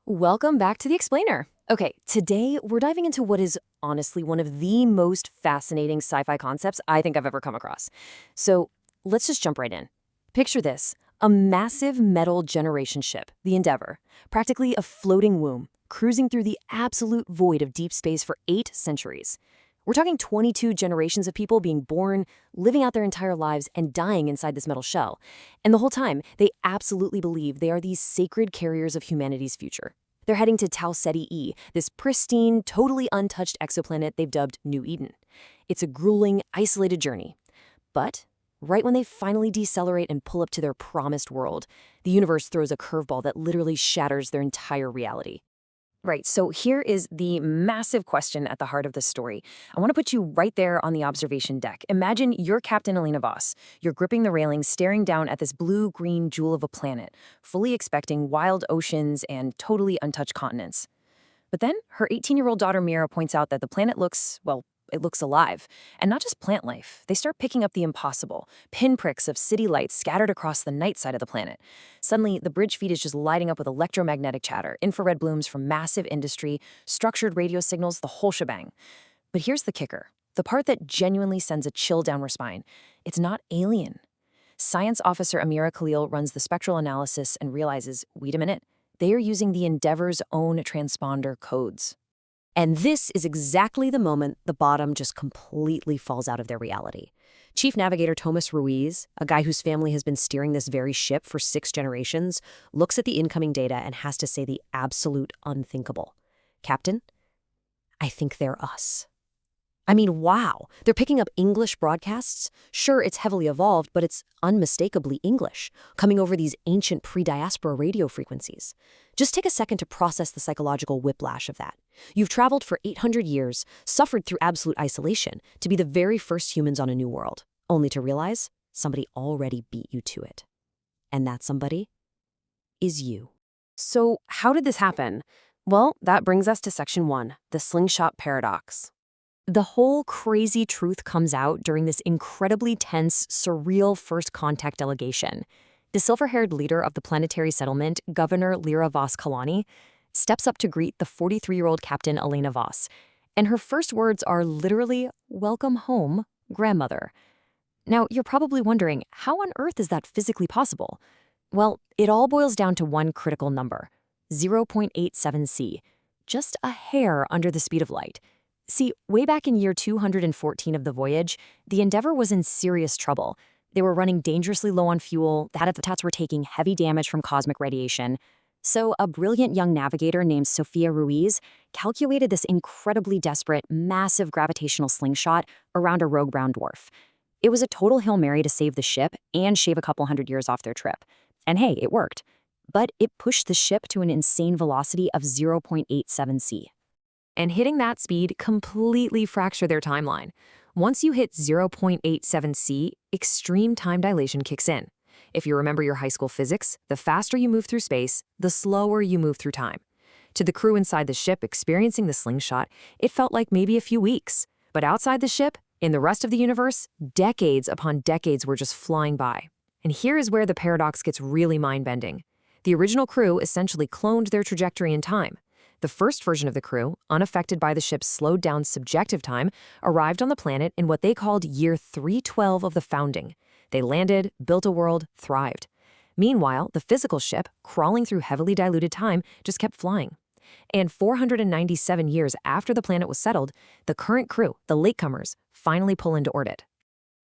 Welcome back to The Explainer. Okay, today we're diving into what is honestly one of the most fascinating sci-fi concepts I think I've ever come across. So let's just jump right in. Picture this, a massive metal generation ship, the Endeavour, practically a floating womb, cruising through the absolute void of deep space for 8 centuries. We're talking 22 generations of people being born, living out their entire lives, and dying inside this metal shell. And the whole time, they absolutely believe they are these sacred carriers of humanity's future. They're heading to Ceti E, this pristine, totally untouched exoplanet they've dubbed New Eden. It's a grueling, isolated journey. But right when they finally decelerate and pull up to their promised world, the universe throws a curveball that literally shatters their entire reality. Right, so here is the massive question at the heart of the story. I want to put you right there on the observation deck. Imagine you're Captain Elena Voss. You're gripping the railing, staring down at this blue-green jewel of a planet, fully expecting wild oceans and totally untouched continents. But then her 18-year-old daughter Mira points out that the planet looks, well, it looks alive. And not just plant life. They start picking up the impossible, pinpricks of city lights scattered across the night side of the planet. Suddenly, the bridge feed is just lighting up with electromagnetic chatter, infrared blooms from massive industry, structured radio signals, the whole shebang. But here's the kicker, the part that genuinely sends a chill down her spine. It's not alien. Science officer Amira Khalil runs the spectral analysis and realizes, wait a minute, they are using the Endeavour's own transponder codes. And this is exactly the moment the bottom just completely falls out of their reality. Chief Navigator Thomas Ruiz, a guy whose family has been steering this very ship for 6 generations, looks at the incoming data and has to say the absolute unthinkable. Captain, I think they're us. I mean, wow, they're picking up English broadcasts. Sure, it's heavily evolved, but it's unmistakably English, coming over these ancient pre-diaspora radio frequencies. Just take a second to process the psychological whiplash of that. You've traveled for 800 years, suffered through absolute isolation, to be the very first humans on a new world, only to realize somebody already beat you to it. And that somebody is you. So how did this happen? Well, that brings us to Section 1, the Slingshot Paradox. The whole crazy truth comes out during this incredibly tense, surreal first contact delegation. The silver-haired leader of the planetary settlement, Governor Lyra Voss-Kalani, steps up to greet the 43-year-old Captain Elena Voss, and her first words are literally, "Welcome home, grandmother." Now, you're probably wondering, how on earth is that physically possible? Well, it all boils down to one critical number, 0.87 C, just a hair under the speed of light. See, way back in year 214 of the voyage, the Endeavour was in serious trouble. They were running dangerously low on fuel, the habitats were taking heavy damage from cosmic radiation. So a brilliant young navigator named Sofia Ruiz calculated this incredibly desperate, massive gravitational slingshot around a rogue brown dwarf. It was a total Hail Mary to save the ship and shave a couple hundred years off their trip. And hey, it worked. But it pushed the ship to an insane velocity of 0.87 C. And hitting that speed completely fractured their timeline. Once you hit 0.87 C, extreme time dilation kicks in. If you remember your high school physics, the faster you move through space, the slower you move through time. To the crew inside the ship experiencing the slingshot, it felt like maybe a few weeks. But outside the ship, in the rest of the universe, decades upon decades were just flying by. And here is where the paradox gets really mind-bending. The original crew essentially cloned their trajectory in time. The first version of the crew, unaffected by the ship's slowed-down subjective time, arrived on the planet in what they called year 312 of the founding. They landed, built a world, thrived. Meanwhile, the physical ship, crawling through heavily diluted time, just kept flying. And 497 years after the planet was settled, the current crew, the Latecomers, finally pull into orbit.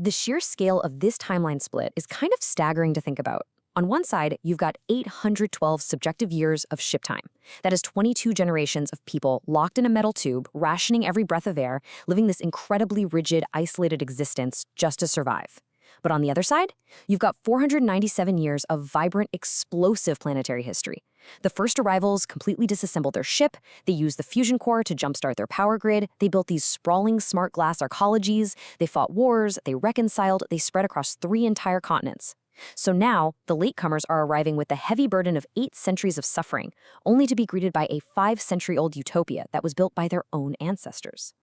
The sheer scale of this timeline split is kind of staggering to think about. On one side, you've got 812 subjective years of ship time. That is 22 generations of people locked in a metal tube, rationing every breath of air, living this incredibly rigid, isolated existence just to survive. But on the other side, you've got 497 years of vibrant, explosive planetary history. The first arrivals completely disassembled their ship, they used the fusion core to jumpstart their power grid, they built these sprawling smart glass arcologies, they fought wars, they reconciled, they spread across 3 entire continents. So now, the latecomers are arriving with the heavy burden of 8 centuries of suffering, only to be greeted by a 5-century-old utopia that was built by their own ancestors.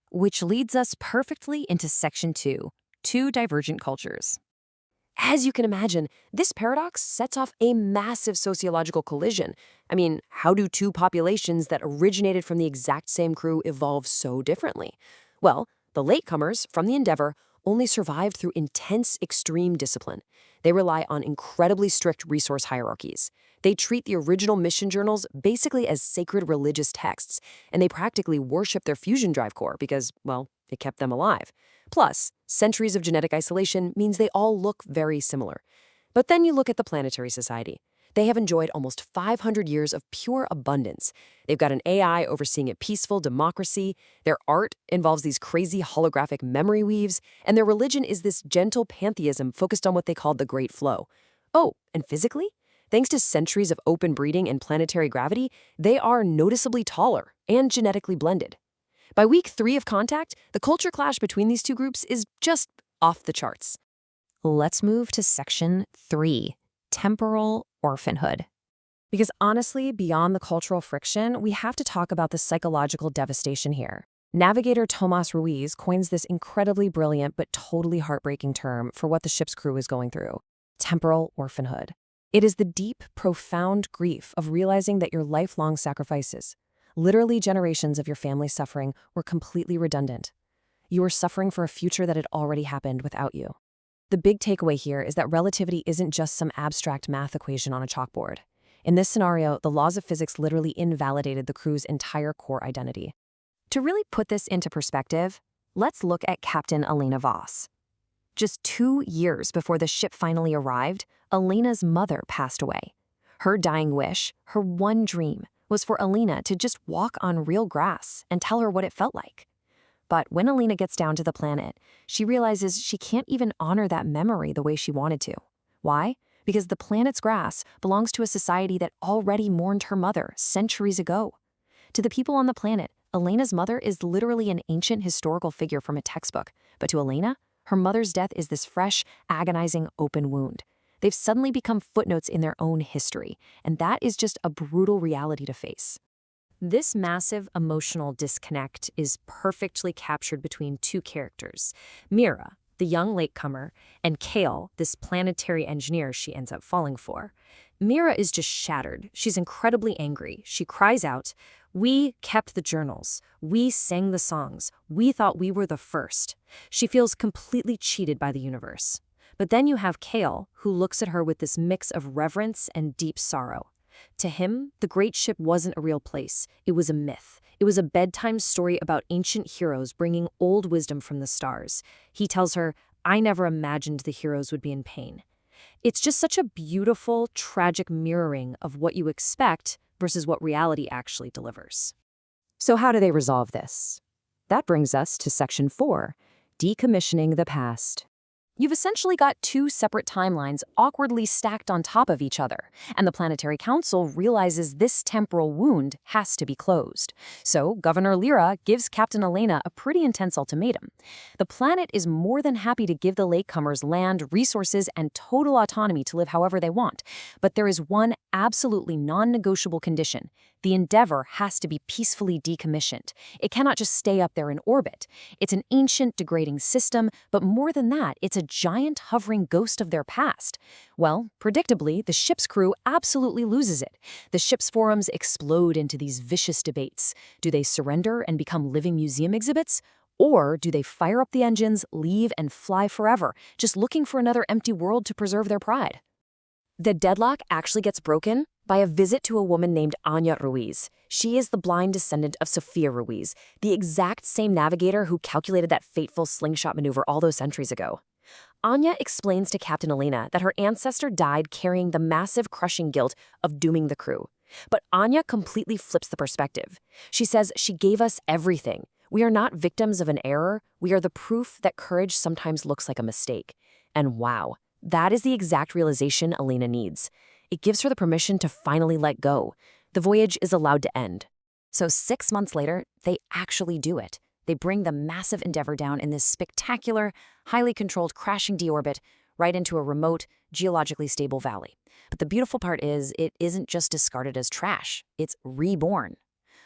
Which leads us perfectly into Section 2, 2 divergent cultures. As you can imagine, this paradox sets off a massive sociological collision. I mean, how do two populations that originated from the exact same crew evolve so differently? Well, the latecomers from the Endeavour only survived through intense extreme discipline. They rely on incredibly strict resource hierarchies. They treat the original mission journals basically as sacred religious texts, and they practically worship their fusion drive core because, well, it kept them alive. Plus, centuries of genetic isolation means they all look very similar. But then you look at the Planetary Society. They have enjoyed almost 500 years of pure abundance. They've got an AI overseeing a peaceful democracy. Their art involves these crazy holographic memory weaves, and their religion is this gentle pantheism focused on what they call the Great Flow. Oh, and physically? Thanks to centuries of open breeding and planetary gravity, they are noticeably taller and genetically blended. By week 3 of contact, the culture clash between these two groups is just off the charts. Let's move to section 3, temporal orphanhood. Because honestly, beyond the cultural friction, we have to talk about the psychological devastation here. Navigator Tomas Ruiz coins this incredibly brilliant but totally heartbreaking term for what the ship's crew is going through: temporal orphanhood. It is the deep, profound grief of realizing that your lifelong sacrifices, literally generations of your family's suffering, were completely redundant. You were suffering for a future that had already happened without you. The big takeaway here is that relativity isn't just some abstract math equation on a chalkboard. In this scenario, the laws of physics literally invalidated the crew's entire core identity. To really put this into perspective, let's look at Captain Elena Voss. Just 2 years before the ship finally arrived, Elena's mother passed away. Her dying wish, her one dream, was for Elena to just walk on real grass and tell her what it felt like. But when Elena gets down to the planet, she realizes she can't even honor that memory the way she wanted to. Why? Because the planet's grass belongs to a society that already mourned her mother centuries ago. To the people on the planet, Elena's mother is literally an ancient historical figure from a textbook. But to Elena, her mother's death is this fresh, agonizing, open wound. They've suddenly become footnotes in their own history, and that is just a brutal reality to face. This massive emotional disconnect is perfectly captured between two characters: Mira, the young latecomer, and Kale, this planetary engineer she ends up falling for. Mira is just shattered. She's incredibly angry. She cries out, "We kept the journals. We sang the songs. We thought we were the first." She feels completely cheated by the universe. But then you have Kale, who looks at her with this mix of reverence and deep sorrow. To him, the great ship wasn't a real place. It was a myth. It was a bedtime story about ancient heroes bringing old wisdom from the stars. He tells her, "I never imagined the heroes would be in pain." It's just such a beautiful, tragic mirroring of what you expect versus what reality actually delivers. So how do they resolve this? That brings us to section 4, decommissioning the past. You've essentially got two separate timelines awkwardly stacked on top of each other, and the Planetary Council realizes this temporal wound has to be closed. So Governor Lyra gives Captain Elena a pretty intense ultimatum. The planet is more than happy to give the latecomers land, resources, and total autonomy to live however they want, but there is one absolutely non-negotiable condition. The Endeavour has to be peacefully decommissioned. It cannot just stay up there in orbit. It's an ancient, degrading system, but more than that, it's a giant hovering ghost of their past. Well, predictably, the ship's crew absolutely loses it. The ship's forums explode into these vicious debates. Do they surrender and become living museum exhibits? Or do they fire up the engines, leave, and fly forever, just looking for another empty world to preserve their pride? The deadlock actually gets broken by a visit to a woman named Anya Ruiz. She is the blind descendant of Sofia Ruiz, the exact same navigator who calculated that fateful slingshot maneuver all those centuries ago. Anya explains to Captain Elena that her ancestor died carrying the massive crushing guilt of dooming the crew. But Anya completely flips the perspective. She says she gave us everything. We are not victims of an error. We are the proof that courage sometimes looks like a mistake. And wow, that is the exact realization Elena needs. It gives her the permission to finally let go. The voyage is allowed to end. So 6 months later, they actually do it. They bring the massive Endeavour down in this spectacular, highly controlled crashing deorbit right into a remote, geologically stable valley. But the beautiful part is, it isn't just discarded as trash. It's reborn.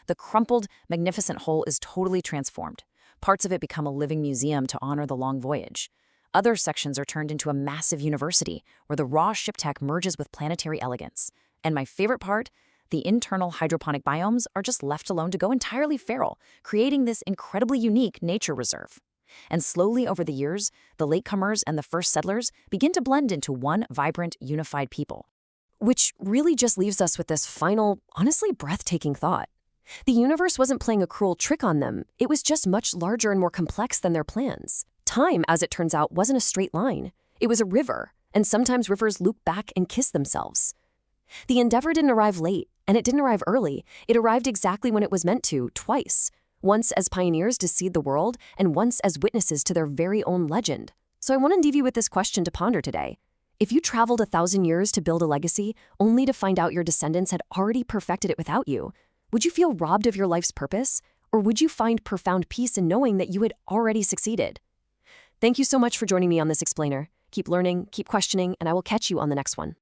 The crumpled, magnificent hull is totally transformed. Parts of it become a living museum to honor the long voyage. Other sections are turned into a massive university where the raw ship tech merges with planetary elegance. And my favorite part, the internal hydroponic biomes are just left alone to go entirely feral, creating this incredibly unique nature reserve. And slowly over the years, the Latecomers and the first settlers begin to blend into one vibrant, unified people. Which really just leaves us with this final, honestly breathtaking thought. The universe wasn't playing a cruel trick on them, it was just much larger and more complex than their plans. Time, as it turns out, wasn't a straight line. It was a river, and sometimes rivers loop back and kiss themselves. The Endeavor didn't arrive late, and it didn't arrive early. It arrived exactly when it was meant to, twice. Once as pioneers to seed the world, and once as witnesses to their very own legend. So I want to leave you with this question to ponder today. If you traveled 1,000 years to build a legacy, only to find out your descendants had already perfected it without you, would you feel robbed of your life's purpose? Or would you find profound peace in knowing that you had already succeeded? Thank you so much for joining me on this explainer. Keep learning, keep questioning, and I will catch you on the next one.